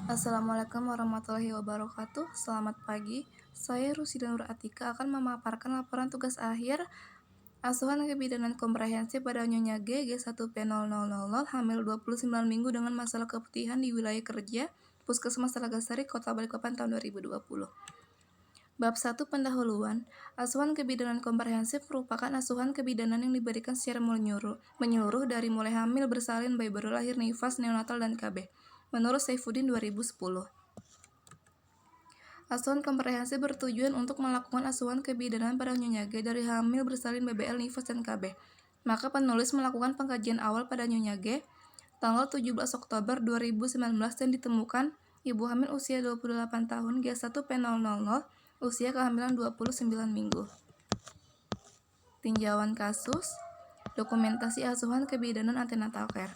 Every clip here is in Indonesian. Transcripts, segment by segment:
Assalamualaikum warahmatullahi wabarakatuh. Selamat pagi. Saya Rusida Nur Atika akan memaparkan laporan tugas akhir asuhan kebidanan komprehensif pada Nyonya G1P0000 hamil 29 minggu dengan masalah keputihan di wilayah kerja Puskesmas Talagasari, Kota Balikpapan tahun 2020. Bab 1 Pendahuluan. Asuhan kebidanan komprehensif merupakan asuhan kebidanan yang diberikan secara menyeluruh dari mulai hamil, bersalin, bayi baru lahir, nifas, neonatal, dan KB. Menurut Saifuddin 2010. Asuhan komprehensif bertujuan untuk melakukan asuhan kebidanan pada Nyonya G dari hamil, bersalin, BBL, nifas, dan KB. Maka penulis melakukan pengkajian awal pada Nyonya G tanggal 17 Oktober 2019 dan ditemukan ibu hamil usia 28 tahun G1P00 usia kehamilan 29 minggu. Tinjauan kasus, dokumentasi asuhan kebidanan antenatal care.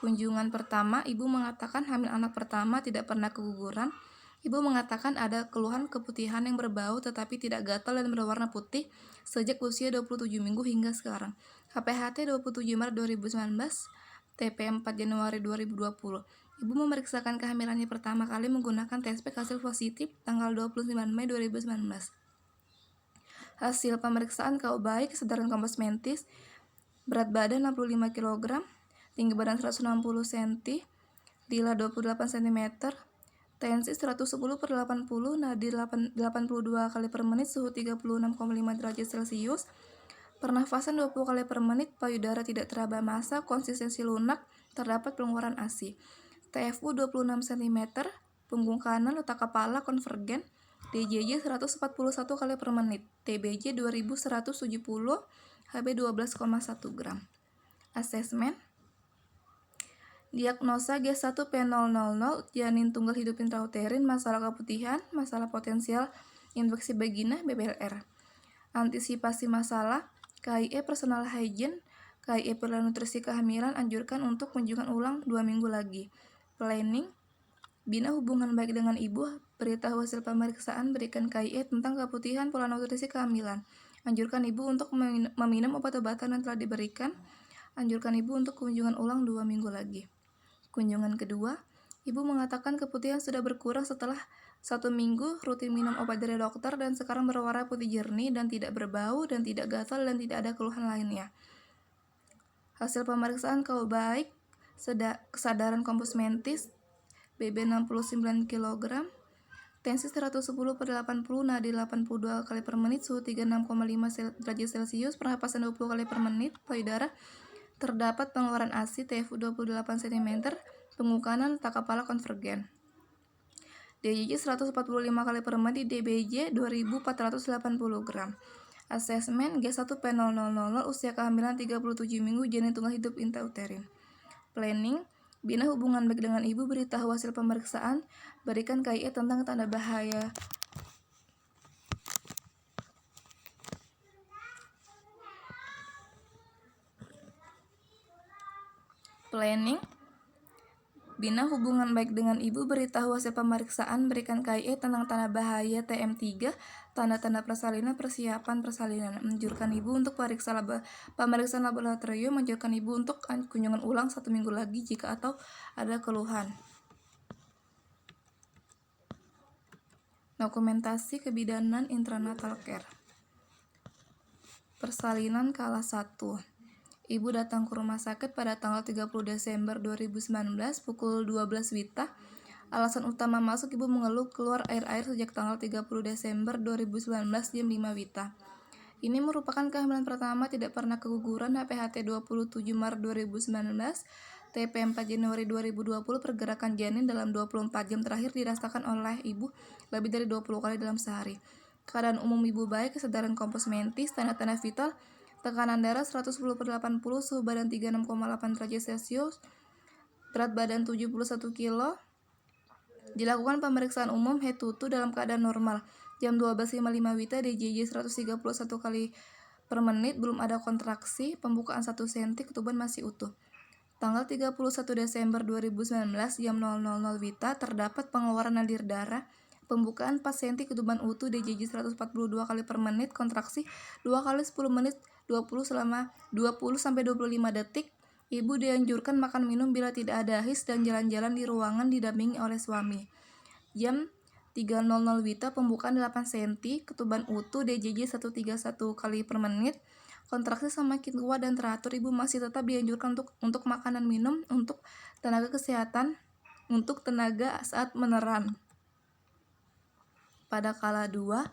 Kunjungan pertama, ibu mengatakan hamil anak pertama tidak pernah keguguran. Ibu mengatakan ada keluhan keputihan yang berbau tetapi tidak gatal dan berwarna putih sejak usia 27 minggu hingga sekarang. HPHT 27 Maret 2019, TP 4 Januari 2020. Ibu memeriksakan kehamilannya pertama kali menggunakan tes pack hasil positif tanggal 29 Mei 2019. Hasil pemeriksaan KU baik, kesadaran kompos mentis, berat badan 65 kg, tinggi badan 160 cm, lila 28 cm, tensi 110/80, nadi 82 kali per menit, suhu 36,5 derajat Celcius, pernafasan 20 kali per menit, payudara tidak teraba massa, konsistensi lunak, terdapat pengeluaran ASI. TFU 26 cm, punggung kanan, letak kepala konvergen, DJJ 141 kali per menit, TBJ 2170, HB 12,1 gram. Asesmen. Diagnosa G1P00, janin tunggal hidup intrauterin, masalah keputihan, masalah potensial infeksi vagina, BBLR. Antisipasi masalah, KIE personal hygiene, KIE perilaku nutrisi kehamilan, anjurkan untuk kunjungan ulang 2 minggu lagi. Planning, bina hubungan baik dengan ibu, beritahu hasil pemeriksaan, berikan KIE tentang keputihan, pola nutrisi kehamilan. Anjurkan ibu untuk meminum obat-obatan yang telah diberikan. Anjurkan ibu untuk kunjungan ulang 2 minggu lagi. Kunjungan kedua, ibu mengatakan keputihan sudah berkurang setelah 1 minggu rutin minum obat dari dokter dan sekarang berwarna putih jernih dan tidak berbau dan tidak gatal dan tidak ada keluhan lainnya. Hasil pemeriksaan KU baik, kesadaran kompos mentis, BB 69 kg, tensi 110/80, nadi 82 kali per menit, suhu 36,5 derajat Celcius, pernapasan 20 kali per menit, payudara, terdapat pengeluaran ASI, TFU 28 cm, punggung kanan, letak kepala konvergen. DJJ 145 kali per menit, DBJ 2480 gram. Asesmen G1P00, usia kehamilan 37 minggu, janin tunggal hidup intrauterin. Planning, bina hubungan baik dengan ibu, beritahu hasil pemeriksaan, berikan KIE tentang tanda bahaya. Planning, bina hubungan baik dengan ibu, beritahu hasil pemeriksaan, berikan KIE tentang tanda bahaya TM3, tanda-tanda persalinan, persiapan persalinan. Anjurkan ibu untuk pemeriksaan laboratorium, anjurkan ibu untuk kunjungan ulang 1 minggu lagi jika atau ada keluhan. Dokumentasi kebidanan intranatal care. Persalinan kala 1. Ibu datang ke rumah sakit pada tanggal 30 Desember 2019 pukul 12 WITA. Alasan utama masuk, ibu mengeluh keluar air-air sejak tanggal 30 Desember 2019 jam 5 WITA. Ini merupakan kehamilan pertama, tidak pernah keguguran. HPHT 27 Maret 2019, TP 4 Januari 2020. Pergerakan janin dalam 24 jam terakhir dirasakan oleh ibu lebih dari 20 kali dalam sehari. Keadaan umum ibu baik, kesadaran kompos mentis, tanda-tanda vital, tekanan darah 110/80, suhu badan 36,8 derajat Celcius, berat badan 71 kg. Dilakukan pemeriksaan umum head to toe dalam keadaan normal. Jam 12.55 WITA, DJJ 131 kali per menit, belum ada kontraksi, pembukaan 1 cm, ketuban masih utuh. Tanggal 31 Desember 2019 jam 00.00 WITA, terdapat pengeluaran nadir darah, pembukaan 4 cm, ketuban utuh, DJJ 142 kali per menit, kontraksi 2 kali 10 menit, 20 sampai 25 detik, Ibu dianjurkan makan minum bila tidak ada his dan jalan-jalan di ruangan didampingi oleh suami. Jam 3.00 WITA pembukaan 8 cm, ketuban utuh DJJ 131 kali per menit. Kontraksi semakin kuat dan teratur, ibu masih tetap dianjurkan untuk makanan minum untuk tenaga kesehatan untuk tenaga saat meneran. Pada kala 2,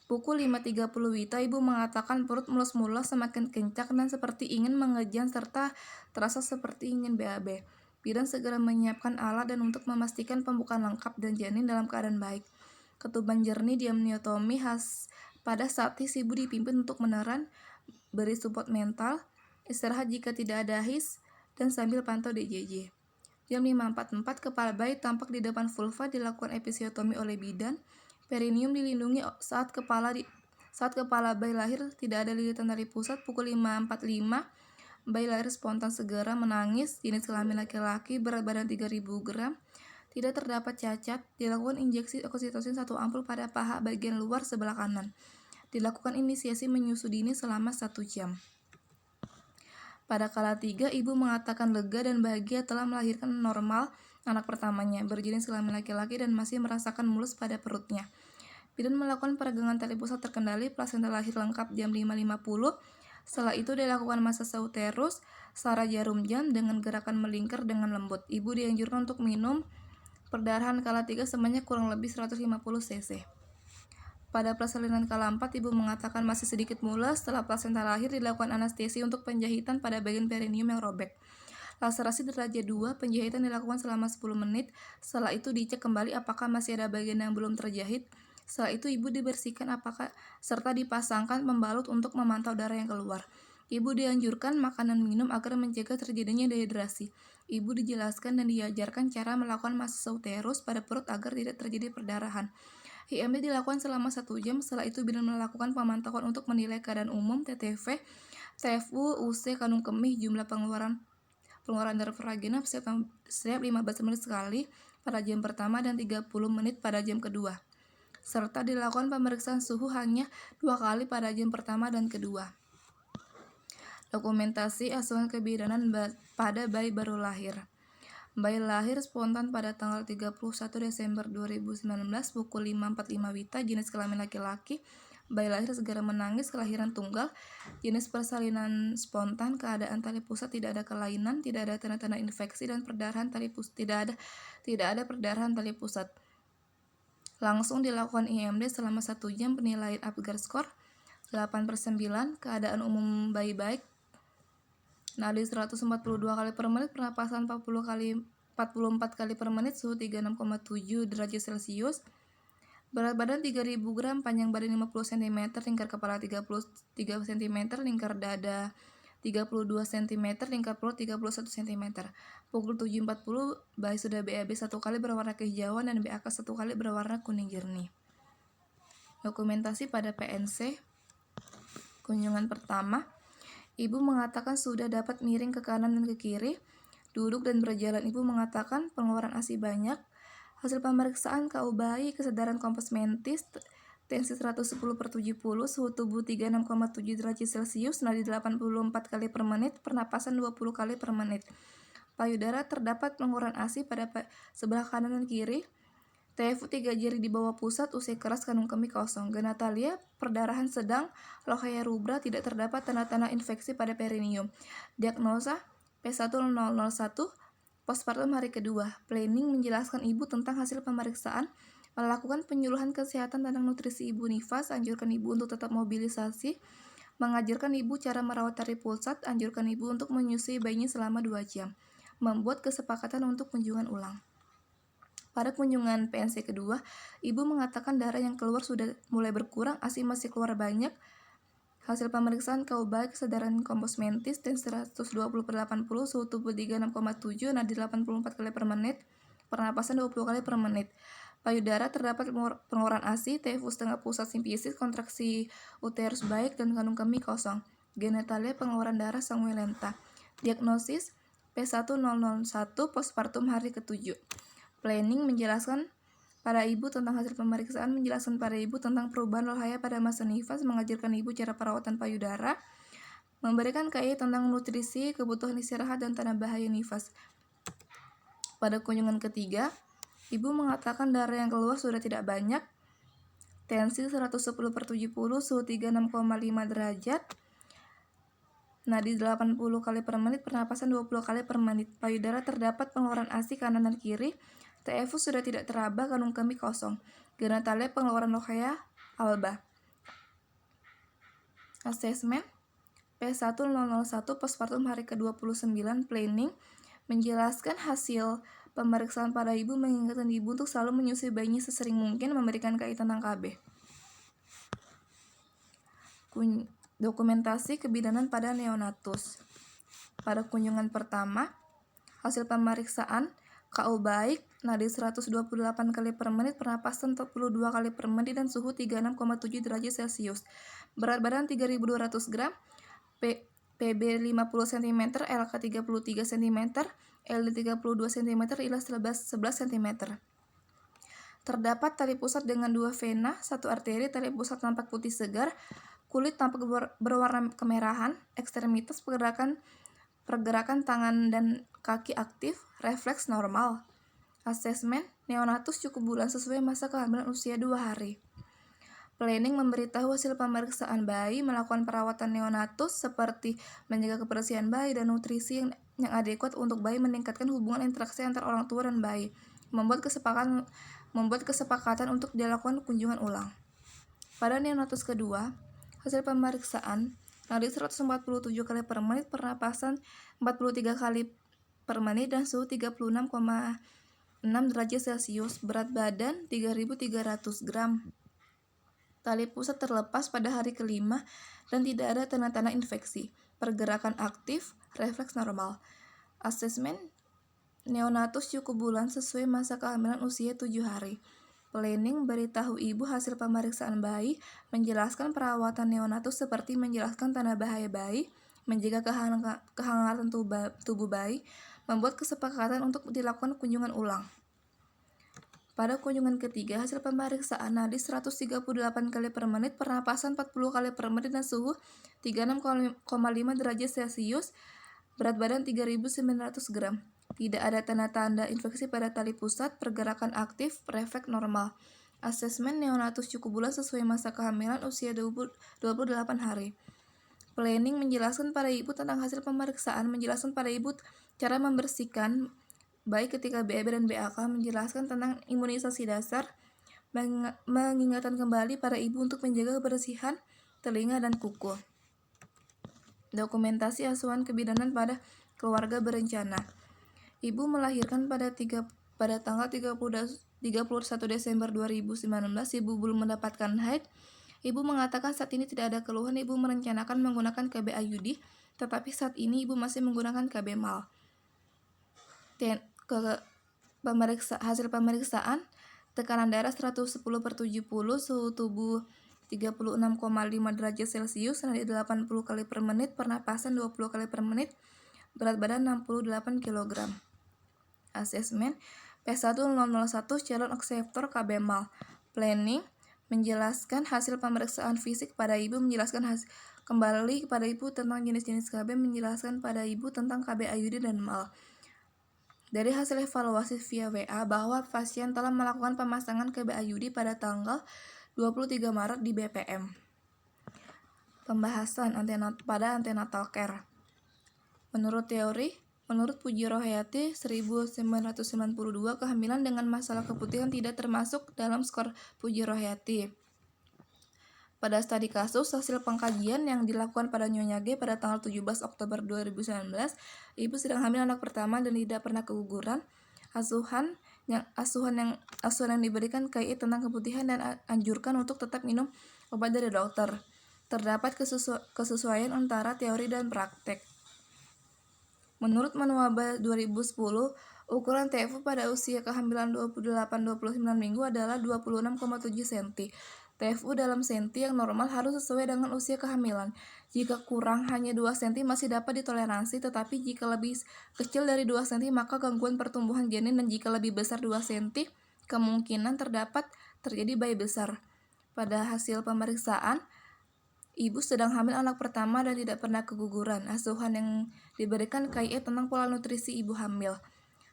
pukul 5.30 WITA, ibu mengatakan perut mulus-mulus semakin kencang dan seperti ingin mengejan serta terasa seperti ingin BAB. Bidan segera menyiapkan alat dan untuk memastikan pembukaan lengkap dan janin dalam keadaan baik. Ketuban jernih di amniotomi khas pada saat his ibu dipimpin untuk meneran, beri support mental, istirahat jika tidak ada his, dan sambil pantau DJJ. Jam 5.44 kepala bayi tampak di depan vulva, dilakukan episiotomi oleh bidan. Perineum dilindungi saat kepala bayi lahir, tidak ada lilitan tali pusat. Pukul 5.45 bayi lahir spontan segera menangis, jenis kelamin laki-laki, berat badan 3.000 gram, tidak terdapat cacat. Dilakukan injeksi oksitosin 1 ampul pada paha bagian luar sebelah kanan. Dilakukan inisiasi menyusu dini selama 1 jam. Pada kala 3, ibu mengatakan lega dan bahagia telah melahirkan normal anak pertamanya, berjenis kelamin laki-laki dan masih merasakan mulus pada perutnya. Bidan melakukan peregangan tali pusat terkendali, plasenta lahir lengkap jam 5.50. Setelah itu dilakukan masase uterus, SARA jarum jam dengan gerakan melingkar dengan lembut. Ibu dianjurkan untuk minum perdarahan kala 3 sebanyak kurang lebih 150 cc. Pada persalinan kala 4, ibu mengatakan masih sedikit mulas. Setelah plasenta lahir, dilakukan anestesi untuk penjahitan pada bagian perineum yang robek. Laserasi derajat 2, penjahitan dilakukan selama 10 menit. Setelah itu dicek kembali apakah masih ada bagian yang belum terjahit. Setelah itu ibu dibersihkan serta dipasangkan pembalut untuk memantau darah yang keluar. Ibu dianjurkan makanan minum agar mencegah terjadinya dehidrasi. Ibu dijelaskan dan diajarkan cara melakukan masase uterus pada perut agar tidak terjadi perdarahan. IMD dilakukan selama 1 jam. Setelah itu bidan melakukan pemantauan untuk menilai keadaan umum, TTV, TFU, UC, kandung kemih, jumlah pengeluaran darah vagina setiap 15 menit sekali pada jam pertama dan 30 menit pada jam kedua. Serta dilakukan pemeriksaan suhu hanya 2 kali pada jam pertama dan kedua. Dokumentasi asuhan kebidanan pada bayi baru lahir. Bayi lahir spontan pada tanggal 31 Desember 2019 pukul 5.45 WITA, jenis kelamin laki-laki. Bayi lahir segera menangis, kelahiran tunggal, jenis persalinan spontan, keadaan tali pusat tidak ada kelainan, tidak ada tanda-tanda infeksi dan perdarahan tali pusat, tidak ada perdarahan tali pusat. Langsung dilakukan IMD selama 1 jam, penilaian Apgar score 8/9, keadaan umum bayi baik. Nadi 142 kali per menit, pernapasan 44 kali per menit, suhu 36,7 derajat Celcius. Berat badan 3.000 gram, panjang badan 50 cm, lingkar kepala 33 cm, lingkar dada 32 cm, lingkar perut 31 cm. Pukul 7.40 bayi sudah BAB 1 kali berwarna kehijauan dan BAK 1 kali berwarna kuning jernih. Dokumentasi pada PNC. Kunjungan pertama, ibu mengatakan sudah dapat miring ke kanan dan ke kiri, duduk dan berjalan. Ibu mengatakan pengeluaran ASI banyak. Hasil pemeriksaan KU bayi, kesadaran kompos mentis, tensi 110/70, suhu tubuh 36,7 derajat Celcius, nadi 84 kali per menit, pernapasan 20 kali per menit. Payudara terdapat pengurangan ASI pada sebelah kanan dan kiri. TFU 3 jari di bawah pusat, usia keras, kandung kemih kosong. Genitalia perdarahan sedang, lochia rubra, tidak terdapat tanda-tanda infeksi pada perineum. Diagnosa P1001, postpartum hari kedua. Planning menjelaskan ibu tentang hasil pemeriksaan, melakukan penyuluhan kesehatan tentang nutrisi ibu nifas, anjurkan ibu untuk tetap mobilisasi, mengajarkan ibu cara merawat tali pusat, anjurkan ibu untuk menyusui bayinya selama 2 jam, membuat kesepakatan untuk kunjungan ulang. Pada kunjungan PNC kedua, ibu mengatakan darah yang keluar sudah mulai berkurang, ASI masih keluar banyak. Hasil pemeriksaan KU bayi, kesadaran kompos mentis, tensi 120/80, suhu tubuh 36,7, nadi 84 kali per menit, pernapasan 20 kali per menit. Payudara terdapat pengeluaran ASI, TFU setengah pusat simpisis, kontraksi uterus baik, dan kandung kemih kosong. Genitalia pengeluaran darah sanguinolenta. Diagnosis P1001, postpartum hari ke-7. Planning menjelaskan pada ibu tentang hasil pemeriksaan, menjelaskan pada ibu tentang perubahan lochia pada masa nifas, mengajarkan ibu cara perawatan payudara, memberikan KI tentang nutrisi, kebutuhan istirahat, dan tanda bahaya nifas. Pada kunjungan ketiga, ibu mengatakan darah yang keluar sudah tidak banyak, tensi 110/70, suhu 36,5 derajat, nadi 80 kali per menit, pernapasan 20 kali per menit. Payudara terdapat pengeluaran ASI kanan dan kiri. TFU sudah tidak teraba, kandung kemih kosong. Genitalia pengeluaran lochia alba. Asesmen P1001 postpartum hari ke-29 planning menjelaskan hasil pemeriksaan pada ibu, mengingatkan ibu untuk selalu menyusui bayinya sesering mungkin, memberikan KI tentang KB. Dokumentasi kebidanan pada neonatus. Pada kunjungan pertama, hasil pemeriksaan KU baik, nadi 128 kali per menit, pernapasan 42 kali per menit, dan suhu 36,7 derajat Celcius. Berat badan 3.200 gram, PB 50 cm, LK 33 cm, LD 32 cm, ILA 11 cm. Terdapat tali pusat dengan 2 vena, 1 arteri. Tali pusat tampak putih segar, kulit tampak berwarna kemerahan, ekstremitas pergerakan tangan dan kaki aktif, refleks normal. Asesmen neonatus cukup bulan sesuai masa kehamilan usia 2 hari. Planning memberitahu hasil pemeriksaan bayi, melakukan perawatan neonatus seperti menjaga kebersihan bayi dan nutrisi yang adekuat untuk bayi, meningkatkan hubungan interaksi antara orang tua dan bayi, membuat kesepakatan untuk dilakukan kunjungan ulang. Pada neonatus kedua, hasil pemeriksaan nadi 147 kali per menit, pernapasan 43 kali per menit, dan suhu 36,6 derajat Celcius. Berat badan 3.300 gram. Tali pusat terlepas pada hari kelima dan tidak ada tanda-tanda infeksi. Pergerakan aktif, refleks normal. Asesmen neonatus cukup bulan sesuai masa kehamilan usia 7 hari. Planning beritahu ibu hasil pemeriksaan bayi, menjelaskan perawatan neonatus seperti menjelaskan tanda bahaya bayi, menjaga kehangatan tubuh bayi, membuat kesepakatan untuk dilakukan kunjungan ulang. Pada kunjungan ketiga, hasil pemeriksaan nadi 138 kali per menit, pernapasan 40 kali per menit, dan suhu 36,5 derajat Celcius. Berat badan 3.900 gram. Tidak ada tanda-tanda infeksi pada tali pusat. Pergerakan aktif, refleks normal. Asesmen neonatus cukup bulan sesuai masa kehamilan usia 28 hari. Planning menjelaskan pada ibu tentang hasil pemeriksaan, menjelaskan pada ibu cara membersihkan baik ketika BAB dan BAK, menjelaskan tentang imunisasi dasar, mengingatkan kembali pada ibu untuk menjaga kebersihan telinga dan kuku. Dokumentasi asuhan kebidanan pada keluarga berencana. Ibu melahirkan pada tanggal 31 Desember 2019. Ibu belum mendapatkan haid. Ibu mengatakan saat ini tidak ada keluhan. Ibu merencanakan menggunakan KB IUD, tetapi saat ini ibu masih menggunakan KB MAL. Hasil pemeriksaan tekanan darah 110/70, suhu tubuh 36,5 derajat Celcius, nadi 80 kali per menit, pernapasan 20 kali per menit, berat badan 68 kg. Asesmen P1001 calon akseptor KB MAL. Planning menjelaskan hasil pemeriksaan fisik pada ibu, menjelaskan kembali kepada ibu tentang jenis-jenis KB, menjelaskan pada ibu tentang KB IUD dan MAL. Dari hasil evaluasi via WA bahwa pasien telah melakukan pemasangan KB IUD pada tanggal 23 Maret di BPM. Pembahasan pada antenatal care. Menurut Puji Rohayati 1992, kehamilan dengan masalah keputihan tidak termasuk dalam skor Puji Rohayati. Pada studi kasus, hasil pengkajian yang dilakukan pada Nyonya G pada tanggal 17 Oktober 2019, ibu sedang hamil anak pertama dan tidak pernah keguguran. Asuhan yang diberikan KI tentang keputihan dan anjurkan untuk tetap minum obat dari dokter. Terdapat kesesuaian antara teori dan praktek. Menurut Manuaba 2010, ukuran TFU pada usia kehamilan 28-29 minggu adalah 26,7 cm. TFU dalam senti yang normal harus sesuai dengan usia kehamilan. Jika kurang hanya 2 cm masih dapat ditoleransi, tetapi jika lebih kecil dari 2 cm maka gangguan pertumbuhan janin, dan jika lebih besar 2 cm kemungkinan terdapat terjadi bayi besar. Pada hasil pemeriksaan Ibu sedang hamil anak pertama dan tidak pernah keguguran. Asuhan yang diberikan KIE tentang pola nutrisi ibu hamil.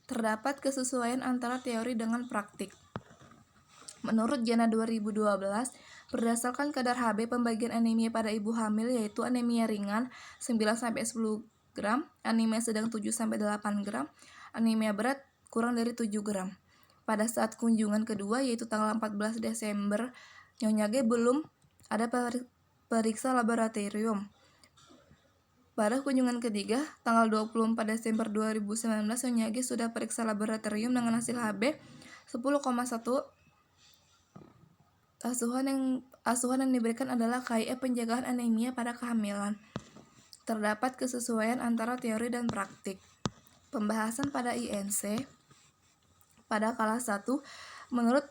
Terdapat kesesuaian antara teori dengan praktik. Menurut Jana 2012, berdasarkan kadar Hb pembagian anemia pada ibu hamil yaitu anemia ringan 9-10 gram, anemia sedang 7-8 gram, anemia berat kurang dari 7 gram. Pada saat kunjungan kedua yaitu tanggal 14 Desember, Nyonya G belum ada periksa laboratorium. Pada kunjungan ketiga, tanggal 24 Desember 2019, Nyonya G sudah periksa laboratorium dengan hasil Hb 10,1. Asuhan yang diberikan adalah KIE penjagaan anemia pada kehamilan. Terdapat kesesuaian antara teori dan praktik. Pembahasan pada INC pada kelas 1 menurut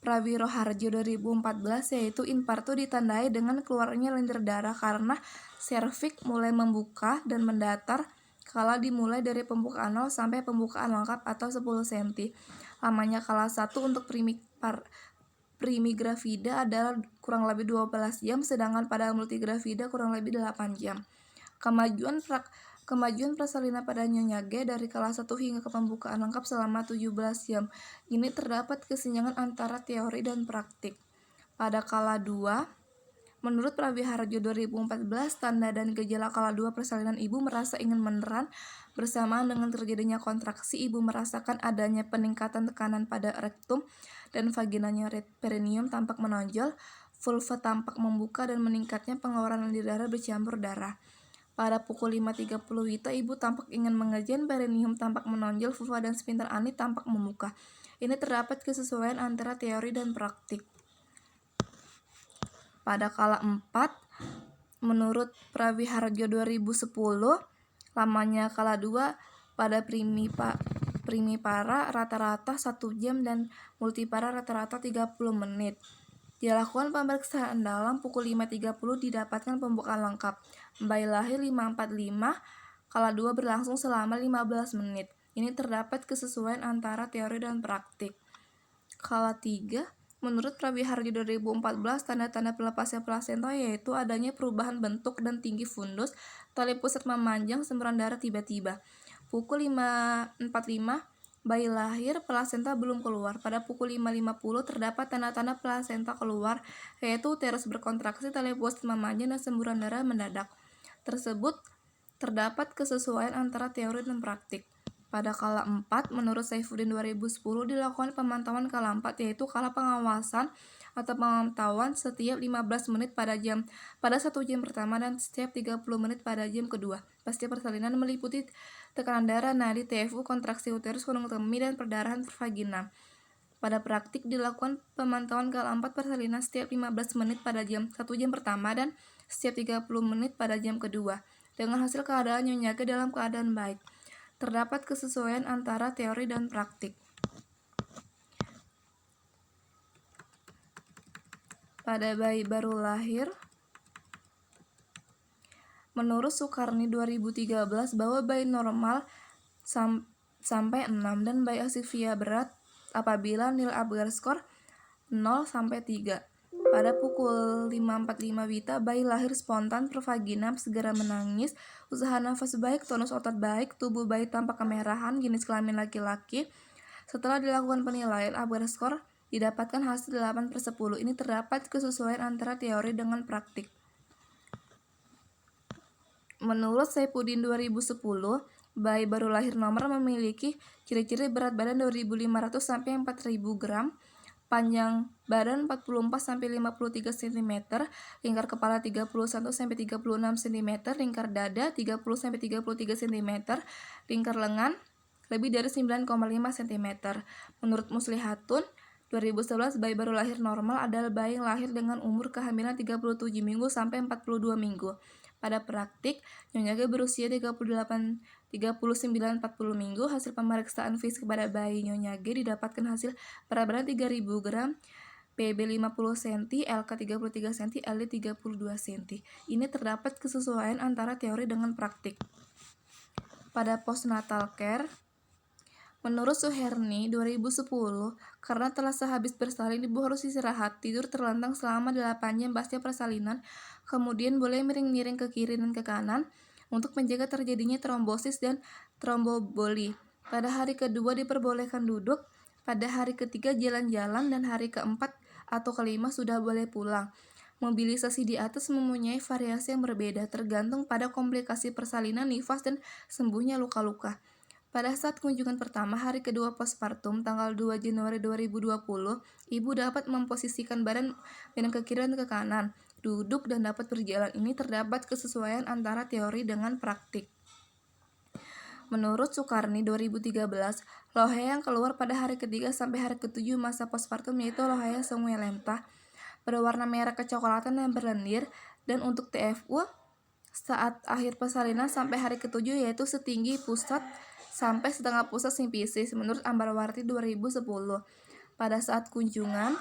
Prawiroharjo 2014 yaitu infarto ditandai dengan keluarnya lendir darah karena serviks mulai membuka dan mendatar kala dimulai dari pembukaan 0 sampai pembukaan lengkap atau 10 cm. Lamanya kelas 1 untuk primigravida adalah kurang lebih 12 jam, sedangkan pada multigravida kurang lebih 8 jam. Kemajuan persalinan pada Nyonya G dari kelas 1 hingga ke pembukaan lengkap selama 17 jam. Ini terdapat kesenjangan antara teori dan praktik. Pada kala 2, menurut Prawiharjo 2014, tanda dan gejala kala 2 persalinan ibu merasa ingin meneran bersamaan dengan terjadinya kontraksi. Ibu merasakan adanya peningkatan tekanan pada rektum dan vaginanya, perineum tampak menonjol, vulva tampak membuka dan meningkatnya pengeluaran lendir darah bercampur darah. Pada pukul 5.30 WITA, ibu tampak ingin mengajian, perineum tampak menonjol, vulva dan sphincter anus tampak membuka. Ini terdapat kesesuaian antara teori dan praktik. Pada kala 4, menurut Prawiharjo 2010, lamanya kala 2 pada primipara rata-rata 1 jam dan multipara rata-rata 30 menit. Dilakukan pemeriksaan dalam pukul 5.30 didapatkan pembukaan lengkap. Bayi lahir 5.45, kala 2 berlangsung selama 15 menit. Ini terdapat kesesuaian antara teori dan praktik. Kala 3, menurut Prawiharjo 2014, tanda-tanda pelepasnya plasenta yaitu adanya perubahan bentuk dan tinggi fundus, tali pusat memanjang, semburan darah tiba-tiba. Pukul 5.45, bayi lahir, plasenta belum keluar. Pada pukul 5.50 terdapat tanda-tanda plasenta keluar, yaitu uterus berkontraksi, tali pusat memanjang, dan semburan darah mendadak. Tersebut terdapat kesesuaian antara teori dan praktik. Pada kala 4, menurut Saifuddin 2010 dilakukan pemantauan kala 4 yaitu kala pengawasan atau pemantauan setiap 15 menit pada 1 jam pertama dan setiap 30 menit pada jam kedua. Pasca persalinan meliputi tekanan darah, nadi, TFU, kontraksi uterus, konotomi, dan perdarahan vagina. Pada praktik dilakukan pemantauan kala 4 persalinan setiap 15 menit pada 1 jam pertama dan setiap 30 menit pada jam kedua. Dengan hasil keadaan Nyonya G dalam keadaan baik. Terdapat kesesuaian antara teori dan praktik. Pada bayi baru lahir, menurut Sukarni 2013 bahwa bayi normal sampai 6 dan bayi asphyxia berat apabila nil Apgar score 0-3. Pada pukul 5.45 WITA, bayi lahir spontan, pervagina, segera menangis, usaha nafas baik, tonus otot baik, tubuh bayi tampak kemerahan, jenis kelamin laki-laki. Setelah dilakukan penilaian Apgar score, didapatkan hasil 8/10. Ini terdapat kesesuaian antara teori dengan praktik. Menurut Saifuddin 2010, bayi baru lahir normal memiliki ciri-ciri berat badan 2.500 sampai 4.000 gram, panjang badan 44-53 cm, lingkar kepala 31-36 cm, lingkar dada 30-33 cm, lingkar lengan lebih dari 9,5 cm. Menurut Muslihatun 2011, bayi baru lahir normal adalah bayi yang lahir dengan umur kehamilan 37 minggu sampai 42 minggu. Pada praktik, Nyonya G berusia 39-40 minggu. Hasil pemeriksaan fisik pada bayi Nyonya G didapatkan hasil berat badan 3.000 gram, PB 50 cm, LK 33 cm, LD 32 cm. Ini terdapat kesesuaian antara teori dengan praktik. Pada postnatal care, Menurut Suherni 2010, karena telah sehabis bersalin ibu harus istirahat, tidur terlentang selama 8 jam pasca persalinan, kemudian boleh miring-miring ke kiri dan ke kanan untuk menjaga terjadinya trombosis dan tromboboli. Pada hari kedua diperbolehkan duduk, pada hari ketiga jalan-jalan, dan hari keempat atau kelima sudah boleh pulang. Mobilisasi di atas mempunyai variasi yang berbeda tergantung pada komplikasi persalinan, nifas, dan sembuhnya luka-luka. Pada saat kunjungan pertama hari kedua postpartum tanggal 2 Januari 2020, ibu dapat memposisikan badan ke kiri dan ke kanan, duduk, dan dapat berjalan. Ini terdapat kesesuaian antara teori dengan praktik. Menurut Sukarni 2013, lohea yang keluar pada hari ketiga sampai hari ketujuh masa postpartum yaitu lohea sanguinolenta, berwarna merah kecoklatan dan berlendir, dan untuk TFU saat akhir persalinan sampai hari ketujuh yaitu setinggi pusat sampai setengah pusat simfisis menurut Ambarwati 2010. Pada saat kunjungan,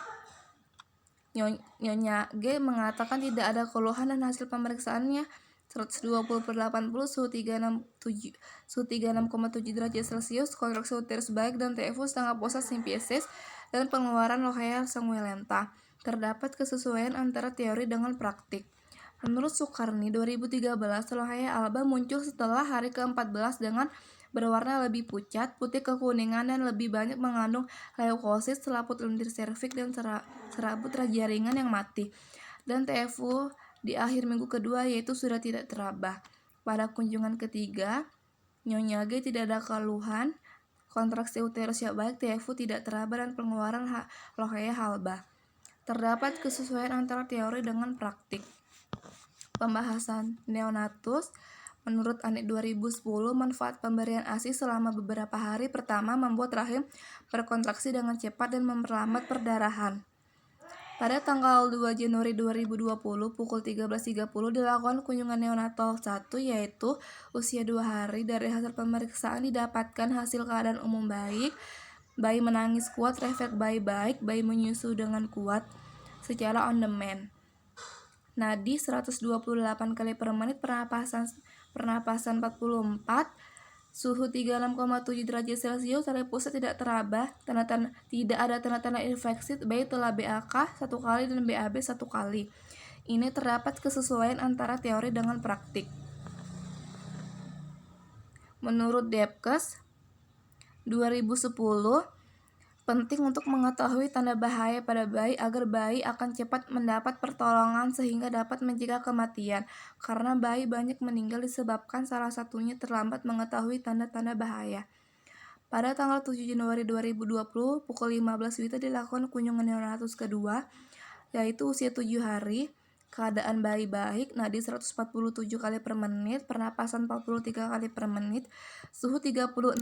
Nyonya G mengatakan tidak ada keluhan dan hasil pemeriksaannya 120/80 suhu 36,7 derajat Celcius, kontraksi uterus baik, dan TFU setengah pusat simfisis dan pengeluaran lohea sanguinolenta. Terdapat kesesuaian antara teori dengan praktik. Menurut Sukarni 2013, lohea alba muncul setelah hari ke-14 dengan berwarna lebih pucat, putih kekuningan, dan lebih banyak mengandung leukosit, selaput lendir serviks, dan serabut jaringan yang mati. Dan TFU di akhir minggu kedua yaitu sudah tidak teraba. Pada kunjungan ketiga, Nyonya G tidak ada keluhan, kontraksi uterus yang baik, TFU tidak teraba, dan pengeluaran lohea alba. Terdapat kesesuaian antara teori dengan praktik. Pembahasan neonatus. Menurut Anik 2010, manfaat pemberian ASI selama beberapa hari pertama membuat rahim berkontraksi dengan cepat dan memperlambat perdarahan. Pada tanggal 2 Januari 2020 pukul 13.30 dilakukan kunjungan neonatal 1, yaitu usia 2 hari. Dari hasil pemeriksaan didapatkan hasil keadaan umum baik, bayi menangis kuat, refleks bayi baik, bayi menyusu dengan kuat secara on demand. Nadi 128 kali per menit, pernapasan 44, suhu 36,7 derajat Celcius, tali pusat tidak teraba, tidak ada tanda-tanda infeksi, bayi telah BAK 1 kali dan BAB 1 kali. Ini terdapat kesesuaian antara teori dengan praktik. Menurut Debkes 2010, penting untuk mengetahui tanda bahaya pada bayi agar bayi akan cepat mendapat pertolongan sehingga dapat mencegah kematian, karena bayi banyak meninggal disebabkan salah satunya terlambat mengetahui tanda-tanda bahaya. Pada tanggal 7 Januari 2020 pukul 15 WITA dilakukan kunjungan neonatus kedua, yaitu usia 7 hari. Keadaan bayi baik, nadi 147 kali per menit, pernapasan 43 kali per menit, suhu 36,6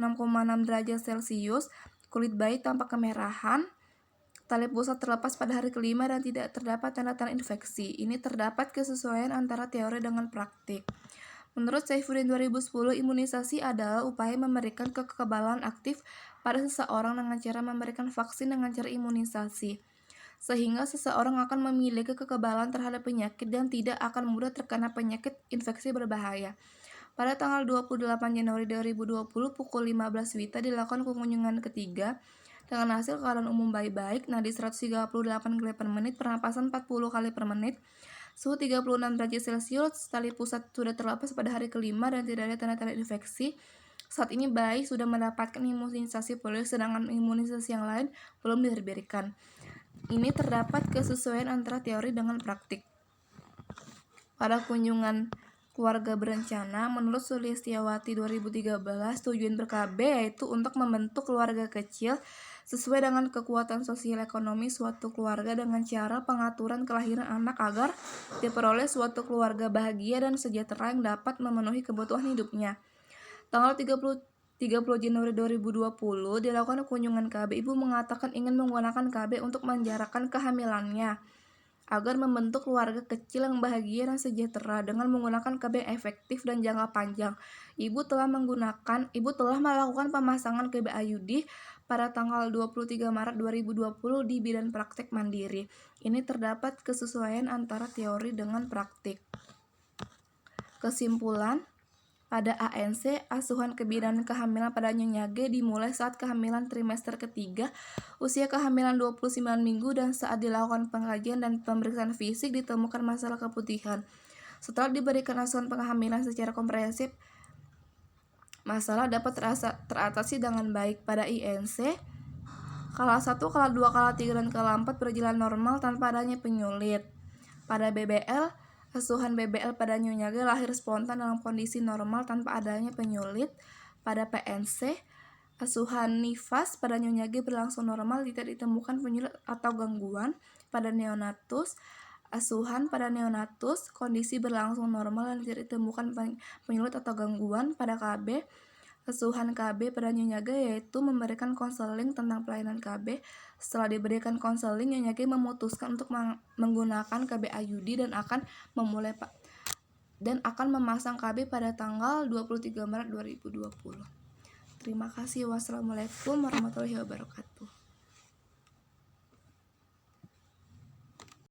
derajat Celcius, kulit bayi tampak kemerahan, tali pusat terlepas pada hari kelima, dan tidak terdapat tanda-tanda infeksi. Ini terdapat kesesuaian antara teori dengan praktik. Menurut Saifuddin 2010, imunisasi adalah upaya memberikan kekebalan aktif pada seseorang dengan cara memberikan vaksin dengan cara imunisasi, sehingga seseorang akan memiliki kekebalan terhadap penyakit dan tidak akan mudah terkena penyakit infeksi berbahaya. Pada tanggal 28 Januari 2020 pukul 15 WITA dilakukan kunjungan ketiga dengan hasil keadaan umum bayi baik, nadi 138 kali per menit, pernapasan 40 kali per menit, suhu 36 derajat Celcius, tali pusat sudah terlepas pada hari kelima dan tidak ada tanda-tanda infeksi. Saat ini bayi sudah mendapatkan imunisasi polio, sedangkan imunisasi yang lain belum diberikan. Ini terdapat kesesuaian antara teori dengan praktik. Pada kunjungan keluarga berencana, menurut Sulistiawati 2013, tujuan ber-KB yaitu untuk membentuk keluarga kecil sesuai dengan kekuatan sosial ekonomi suatu keluarga dengan cara pengaturan kelahiran anak agar diperoleh suatu keluarga bahagia dan sejahtera yang dapat memenuhi kebutuhan hidupnya. Tanggal 30 Januari 2020 dilakukan kunjungan KB. Ibu mengatakan ingin menggunakan KB untuk menjarakkan kehamilannya agar membentuk keluarga kecil yang bahagia dan sejahtera dengan menggunakan KB yang efektif dan jangka panjang. Ibu telah melakukan pemasangan KB IUD pada tanggal 23 Maret 2020 di bidan praktek mandiri. Ini terdapat kesesuaian antara teori dengan praktik. Kesimpulan, Pada ANC, asuhan kebidanan kehamilan pada Nyonya G dimulai saat kehamilan trimester ketiga, usia kehamilan 29 minggu, dan saat dilakukan pengkajian dan pemeriksaan fisik ditemukan masalah keputihan. Setelah diberikan asuhan penghamilan secara komprehensif, masalah dapat teratasi dengan baik. Pada INC, kala 1, kala 2, kala 3, dan kala 4 berjalan normal tanpa adanya penyulit. Pada BBL, asuhan BBL pada Nyonya G lahir spontan dalam kondisi normal tanpa adanya penyulit. Pada PNC, asuhan nifas pada Nyonya G berlangsung normal, tidak ditemukan penyulit atau gangguan. Pada neonatus, asuhan pada neonatus kondisi berlangsung normal dan tidak ditemukan penyulit atau gangguan. Pada KB, asuhan KB pada Nyonya G yaitu memberikan konseling tentang pelayanan KB. Setelah diberikan konseling, Nyonya G memutuskan untuk menggunakan KB IUD dan akan memasang KB pada tanggal 23 Maret 2020. Terima kasih. Wassalamualaikum warahmatullahi wabarakatuh.